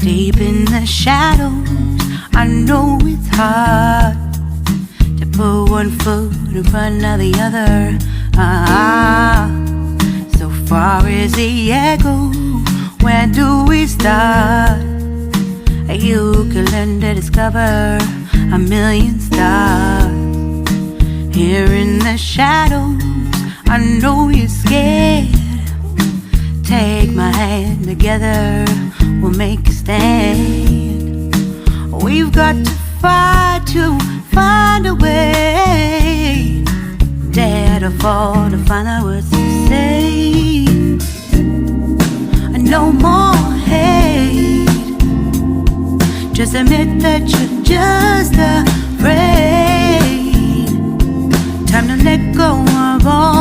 Deep in the shadows, I know it's hard to put one foot in front of the other. So far as the echo, where do we start? You can learn to discover a million stars. Here in the shadows, I know you're scared. Take my hand, together we'll make a stand. We've got to fight to find a way. Dare to fall to find out what to say. No more hate. Just admit that you're just afraid. Time to let go of all